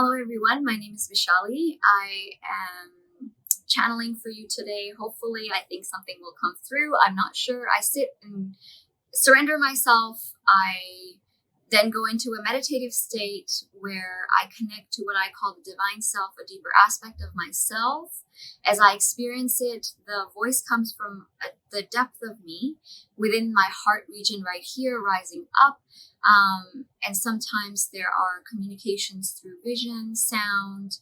Hello everyone, my name is Vishali. I am channeling for you today. Hopefully, I think something will come through. I'm not sure. I sit and surrender myself. I then go into a meditative state where I connect to what I call the divine self, a deeper aspect of myself. As I experience it, the voice comes from the depth of me within my heart region right here, rising up. And sometimes there are communications through vision, sound,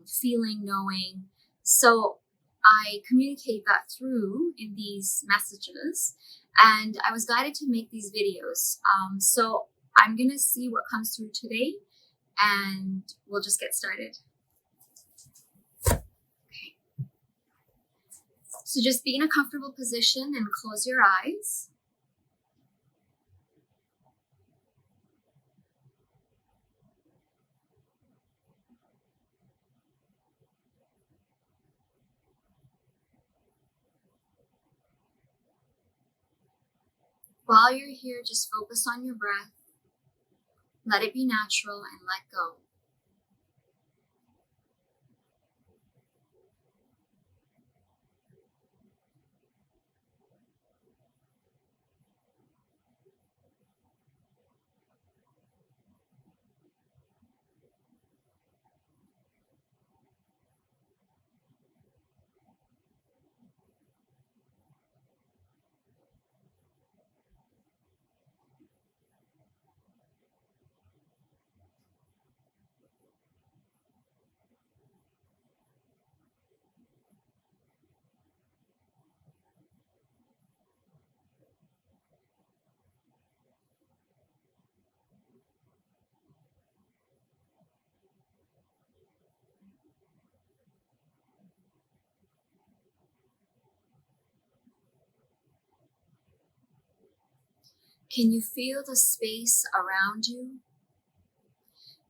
feeling, knowing. So I communicate that through in these messages. And I was guided to make these videos. So I'm going to see what comes through today and we'll just get started. Okay. So just be in a comfortable position and close your eyes. While you're here, just focus on your breath. Let it be natural and let go. Can you feel the space around you?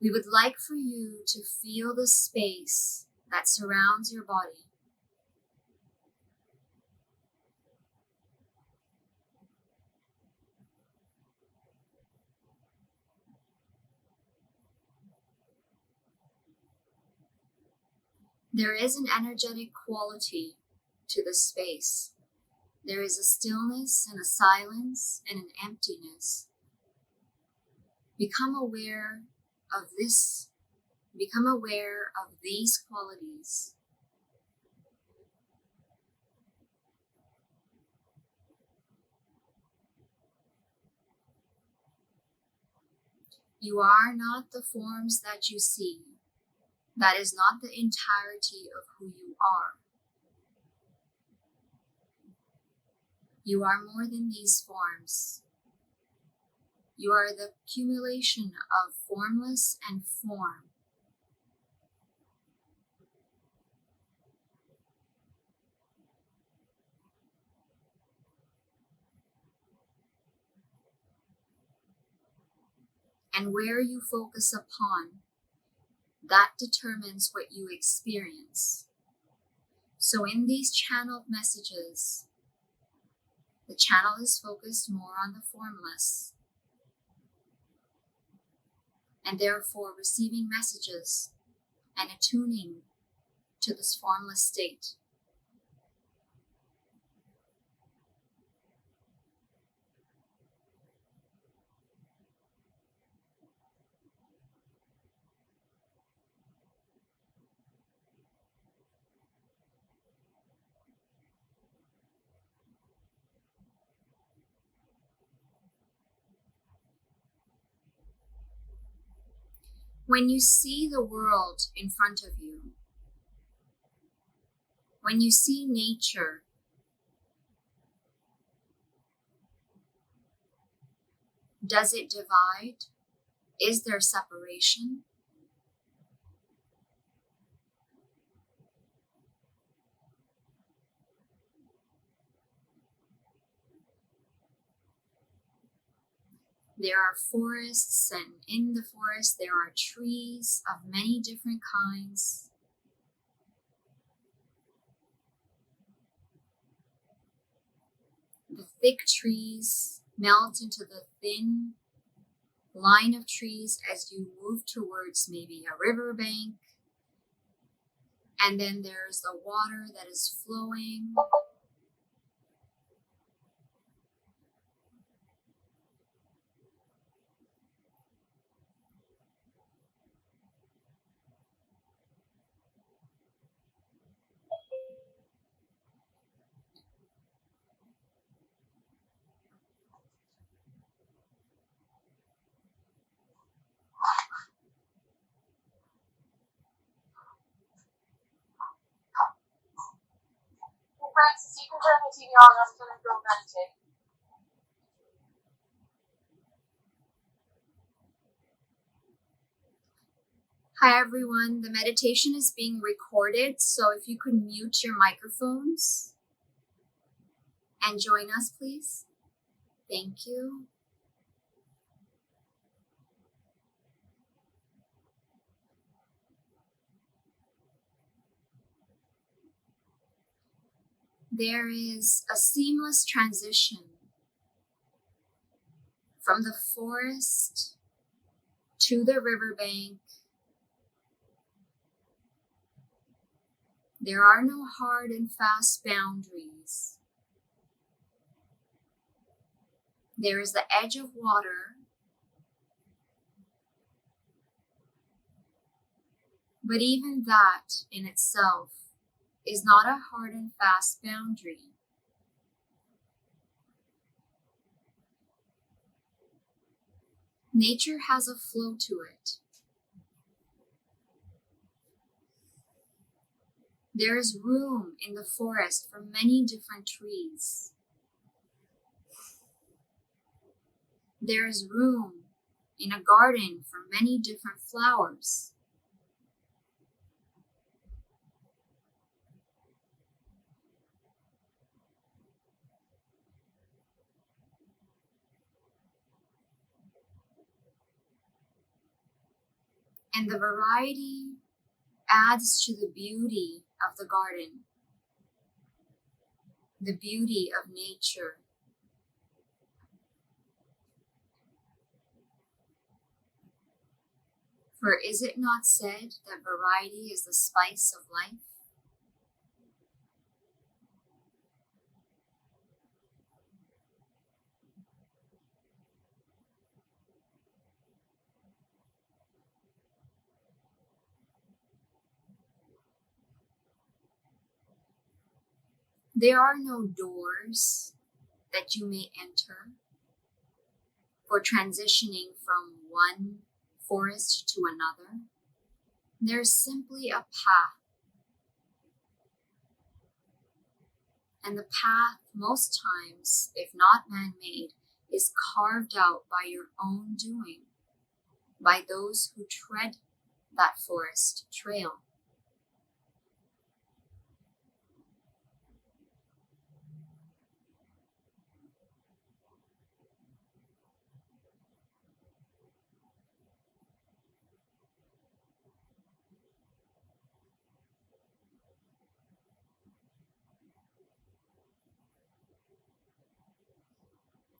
We would like for you to feel the space that surrounds your body. There is an energetic quality to the space. There is a stillness and a silence and an emptiness. Become aware of this. Become aware of these qualities. You are not the forms that you see. That is not the entirety of who you are. You are more than these forms. You are the accumulation of formless and form. And where you focus upon, that determines what you experience. So in these channeled messages, the channel is focused more on the formless, and therefore receiving messages and attuning to this formless state. When you see the world in front of you, when you see nature, does it divide? Is there separation? There are forests, and in the forest there are trees of many different kinds. The thick trees melt into the thin line of trees as you move towards maybe a riverbank. And then there's the water that is flowing. Francis, you can turn the TV on. I'm going to go meditate. Hi everyone, the meditation is being recorded, so if you could mute your microphones and join us, please. Thank you. There is a seamless transition from the forest to the riverbank. There are no hard and fast boundaries. There is the edge of water, but even that in itself is not a hard and fast boundary. Nature has a flow to it. There is room in the forest for many different trees. There is room in a garden for many different flowers. And the variety adds to the beauty of the garden, the beauty of nature. For is it not said that variety is the spice of life? There are no doors that you may enter for transitioning from one forest to another. There's simply a path. And the path, most times, if not man-made, is carved out by your own doing, by those who tread that forest trail.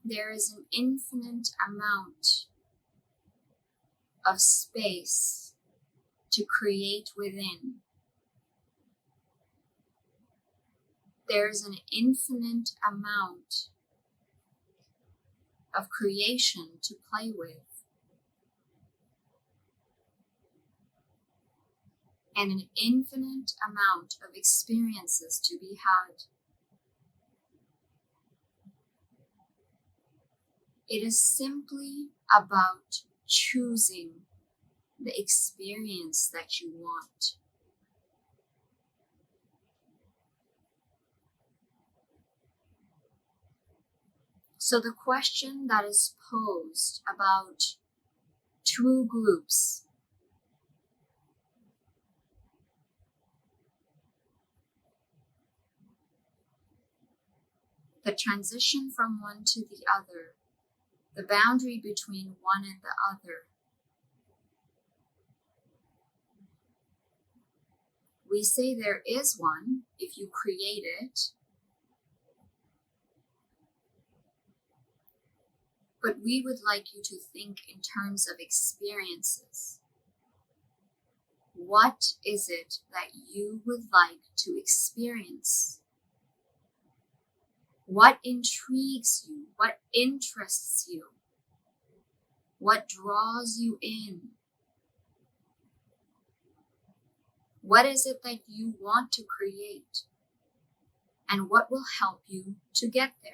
There is an infinite amount of space to create within. There's an infinite amount of creation to play with. And an infinite amount of experiences to be had. It is simply about choosing the experience that you want. So the question that is posed about two groups, the transition from one to the other, the boundary between one and the other. We say there is one if you create it, but we would like you to think in terms of experiences. What is it that you would like to experience? What intrigues you? What interests you? What draws you in? What is it that you want to create? And what will help you to get there?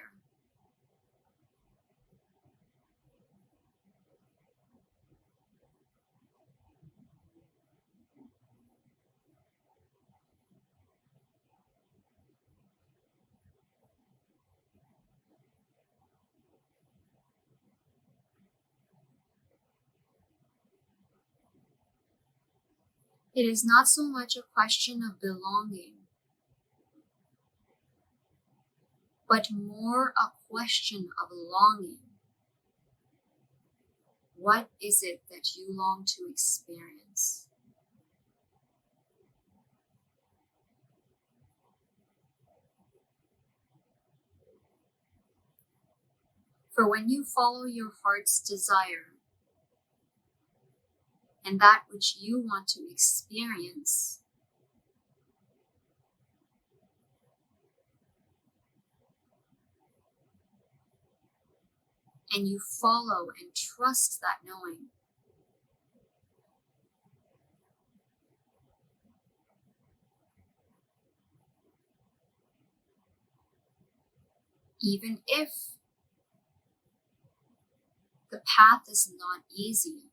It is not so much a question of belonging, but more a question of longing. What is it that you long to experience? For when you follow your heart's desire and that which you want to experience, and you follow and trust that knowing, even if the path is not easy,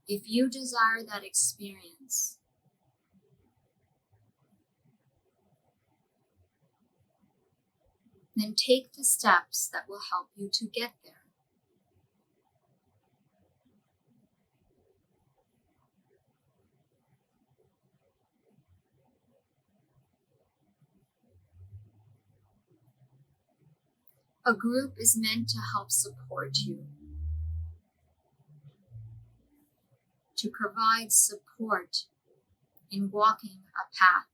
if you desire that experience, then take the steps that will help you to get there. A group is meant to help support you, to provide support in walking a path.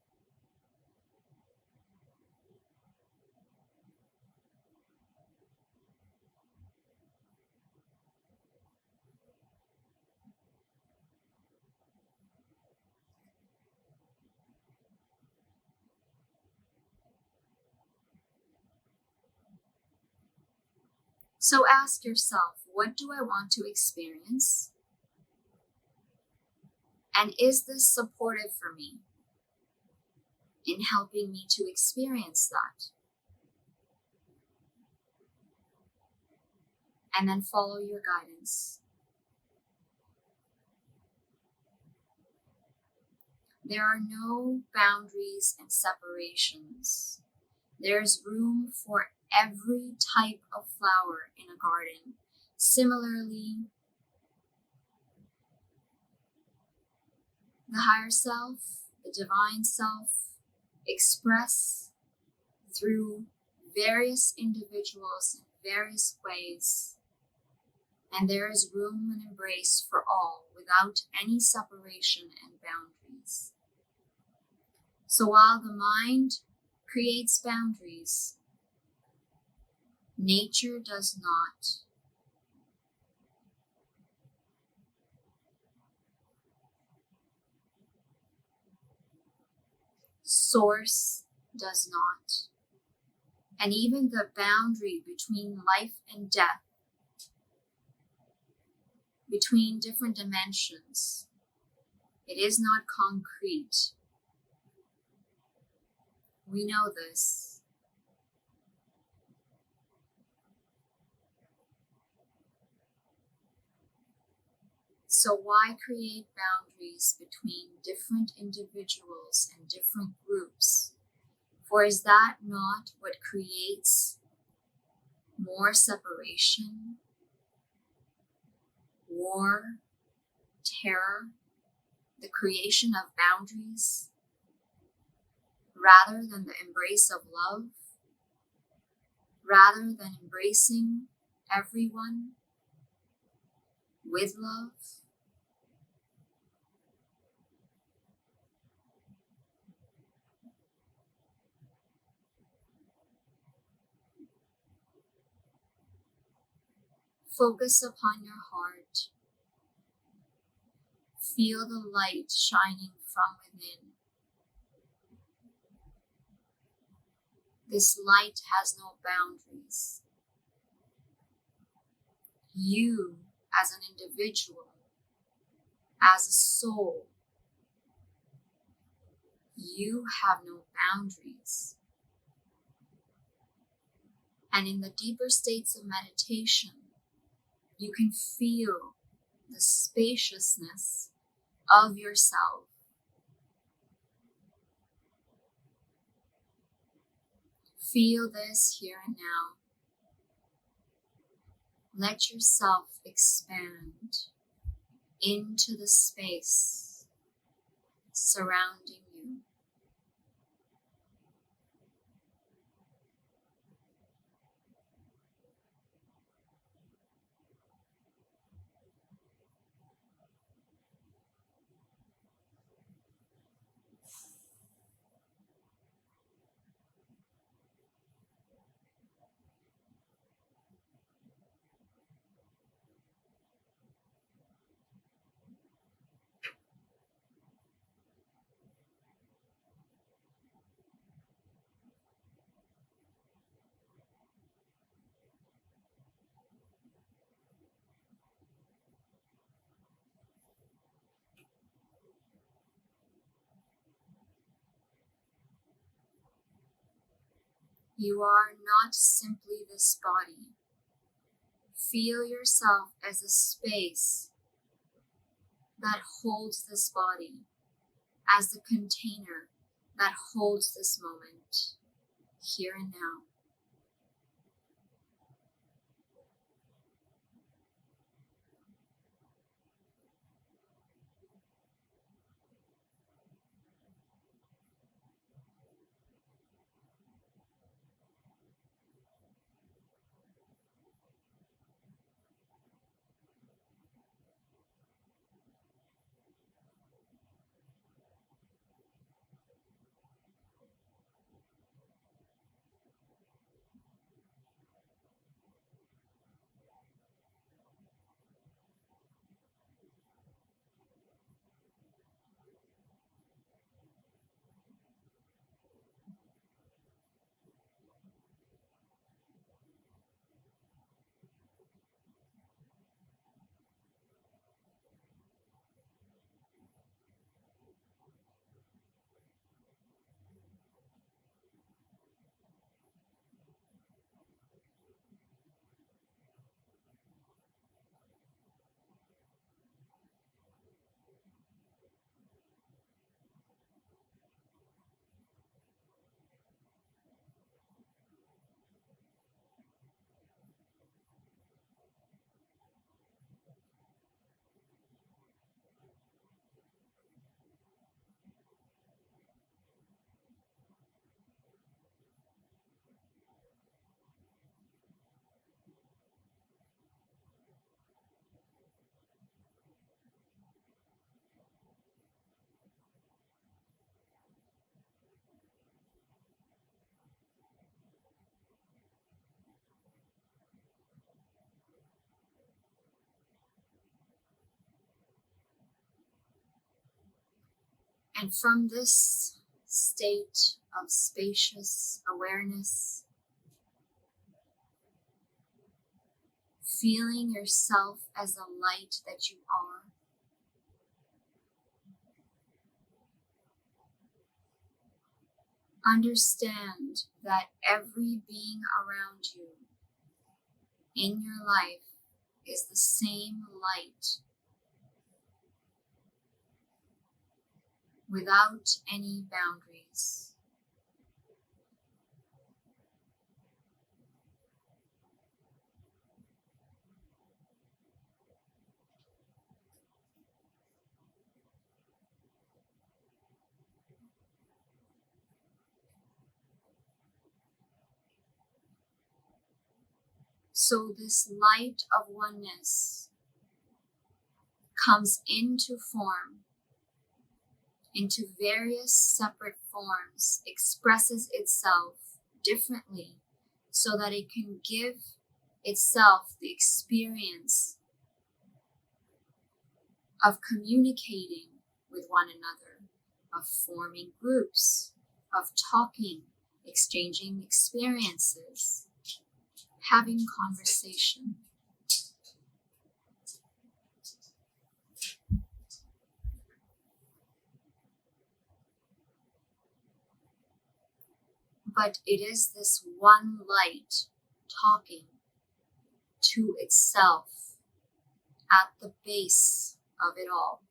So ask yourself, what do I want to experience? And is this supportive for me in helping me to experience that? And then follow your guidance. There are no boundaries and separations. There's room for every type of flower in a garden. Similarly, the higher self, the divine self, express through various individuals in various ways, and there is room and embrace for all without any separation and boundaries. So while the mind creates boundaries, nature does not. Source does not. And even the boundary between life and death, between different dimensions, it is not concrete. We know this. So why create boundaries between different individuals and different groups? For is that not what creates more separation, war, terror, the creation of boundaries, rather than the embrace of love, rather than embracing everyone with love? Focus upon your heart. Feel the light shining from within. This light has no boundaries. You, as an individual, as a soul, you have no boundaries. And in the deeper states of meditation, you can feel the spaciousness of yourself. Feel this here and now. Let yourself expand into the space surrounding you. You are not simply this body. Feel yourself as a space that holds this body, as the container that holds this moment, here and now. And from this state of spacious awareness, feeling yourself as a light that you are, understand that every being around you in your life is the same light, without any boundaries. So this light of oneness comes into form, into various separate forms, expresses itself differently so that it can give itself the experience of communicating with one another, of forming groups, of talking, exchanging experiences, having conversation. But it is this one light talking to itself at the base of it all.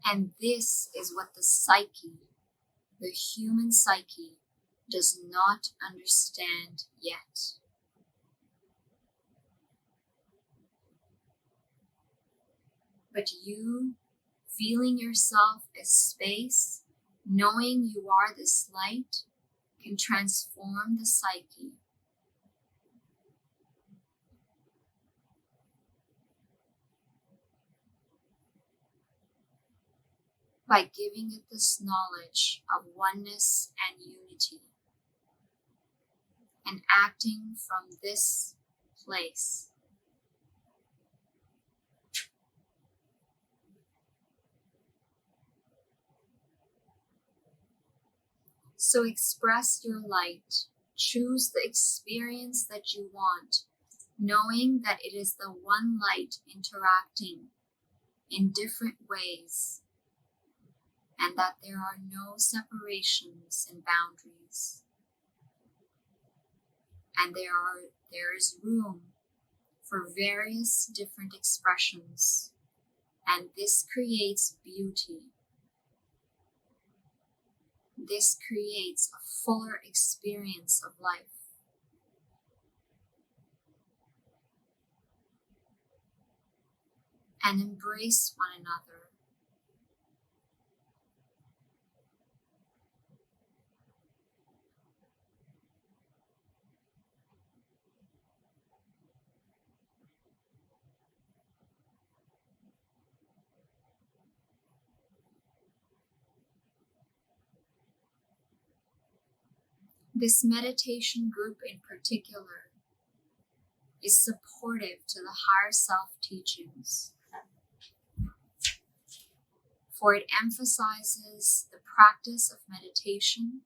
And this is what the psyche, the human psyche, does not understand yet. But you, feeling yourself as space, knowing you are this light, can transform the psyche. By giving it this knowledge of oneness and unity, and acting from this place. So express your light, choose the experience that you want, knowing that it is the one light interacting in different ways, and that there are no separations and boundaries. And there is room for various different expressions, and this creates beauty. This creates a fuller experience of life. And embrace one another. This meditation group in particular is supportive to the higher self teachings, for it emphasizes the practice of meditation,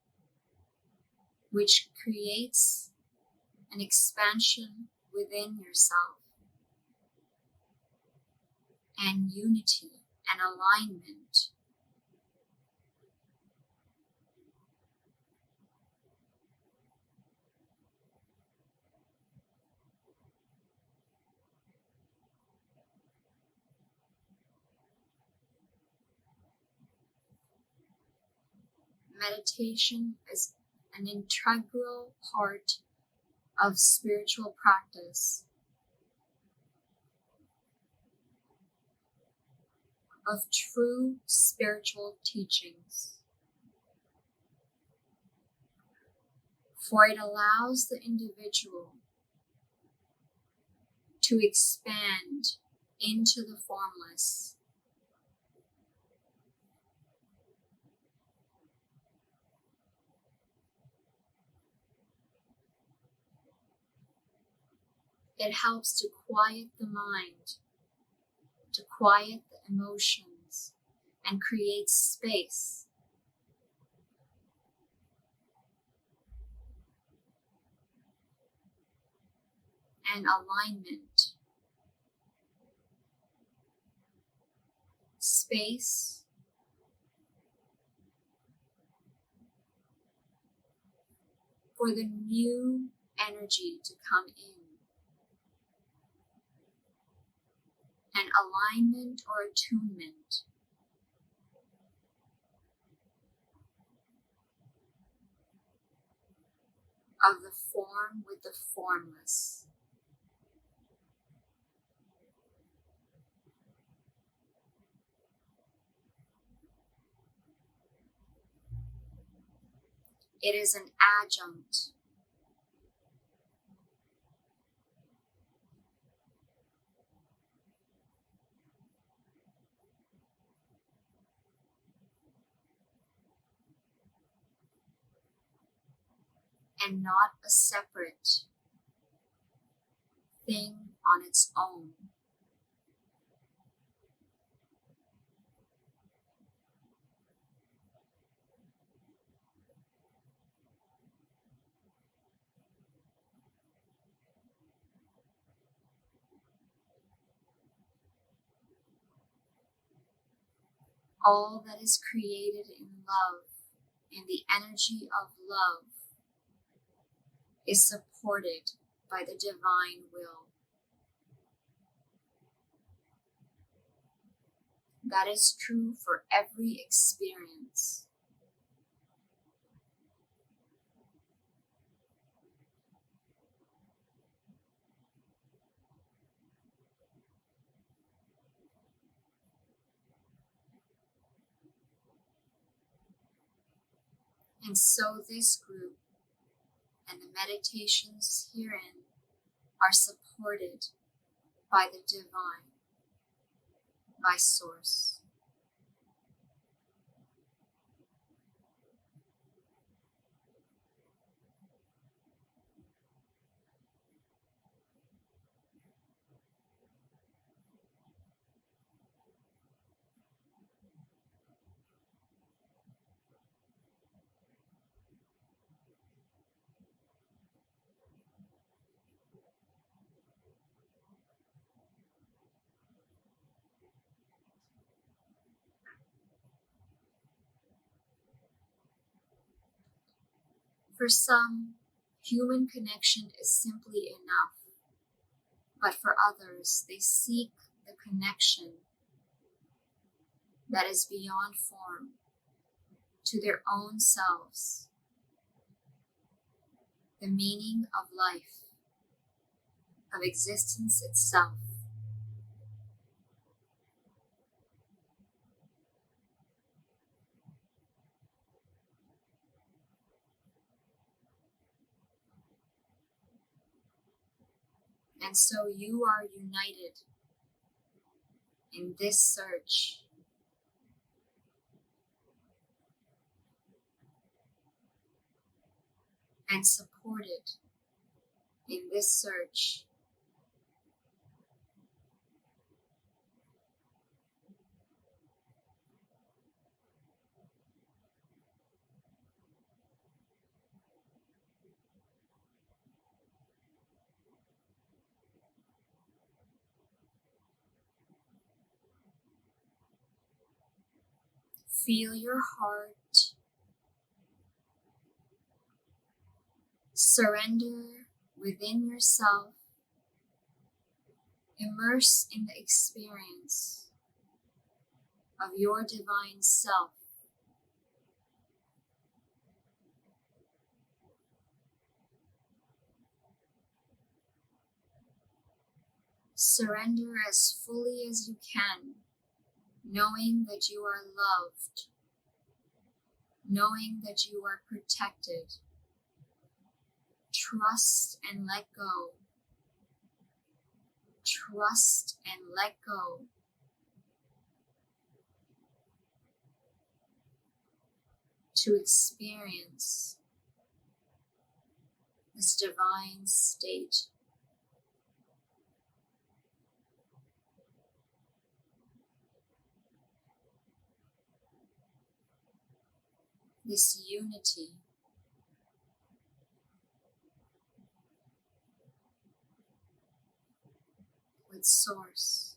which creates an expansion within yourself, and unity and alignment. Meditation is an integral part of spiritual practice, of true spiritual teachings, for it allows the individual to expand into the formless. It helps to quiet the mind, to quiet the emotions, and create space. And alignment. Space for the new energy to come in. And alignment or attunement. Of the form with the formless. It is an adjunct. and not a separate thing on its own. All that is created in love, in the energy of love, is supported by the divine will. That is true for every experience. And so this group and the meditations herein are supported by the divine, by Source. For some, human connection is simply enough, but for others, they seek the connection that is beyond form, to their own selves, the meaning of life, of existence itself. And so you are united in this search. And supported in this search. Feel your heart surrender within yourself. Immerse in the experience of your divine self. Surrender as fully as you can, knowing that you are loved, knowing that you are protected. Trust and let go. Trust and let go. To experience this divine state. This unity. With Source.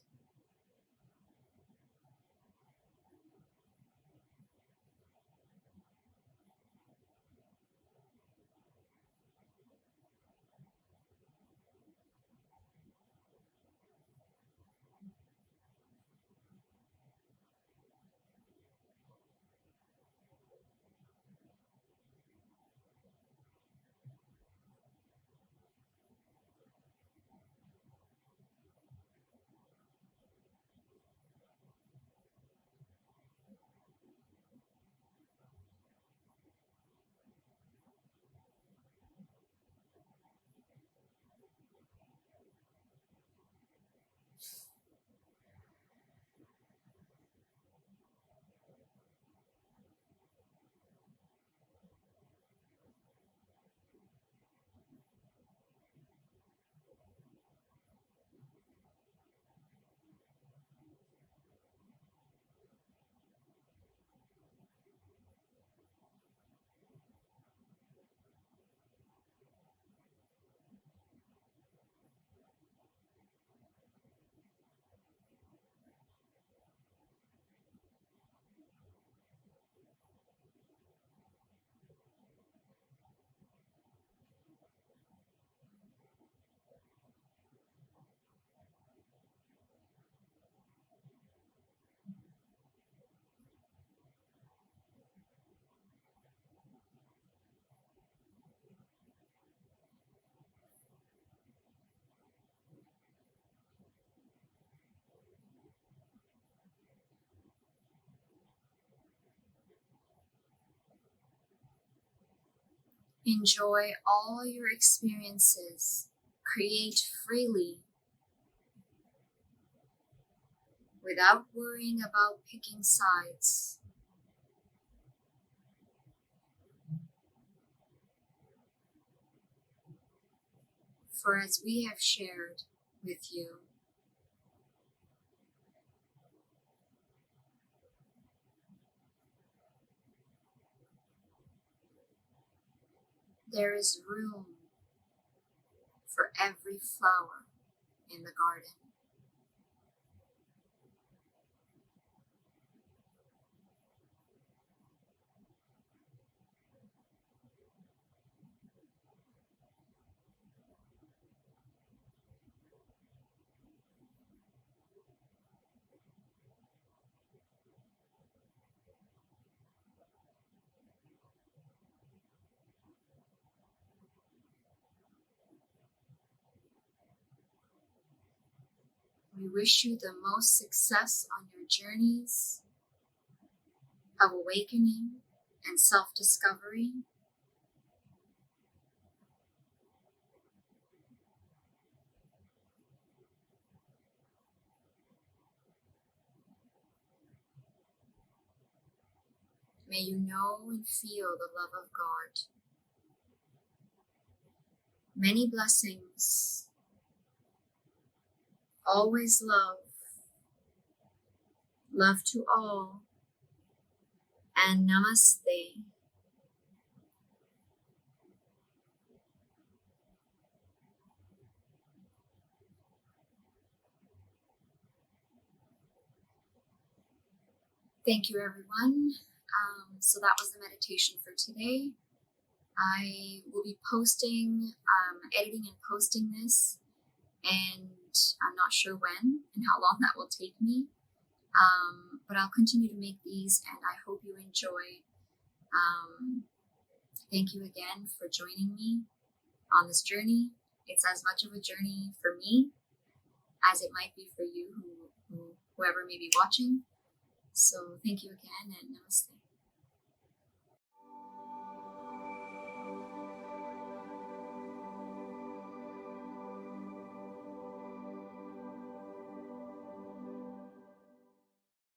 Enjoy all your experiences. Create freely without worrying about picking sides. For as we have shared with you, there is room for every flower in the garden. We wish you the most success on your journeys of awakening and self-discovery. May you know and feel the love of God. Many blessings. Always love. Love to all. And namaste. Thank you, everyone. So that was the meditation for today. I will be posting, editing and posting this, and I'm not sure when and how long that will take me. But I'll continue to make these, and I hope you enjoy. Thank you again for joining me on this journey. It's as much of a journey for me as it might be for you, whoever may be watching. So thank you again, and namaste.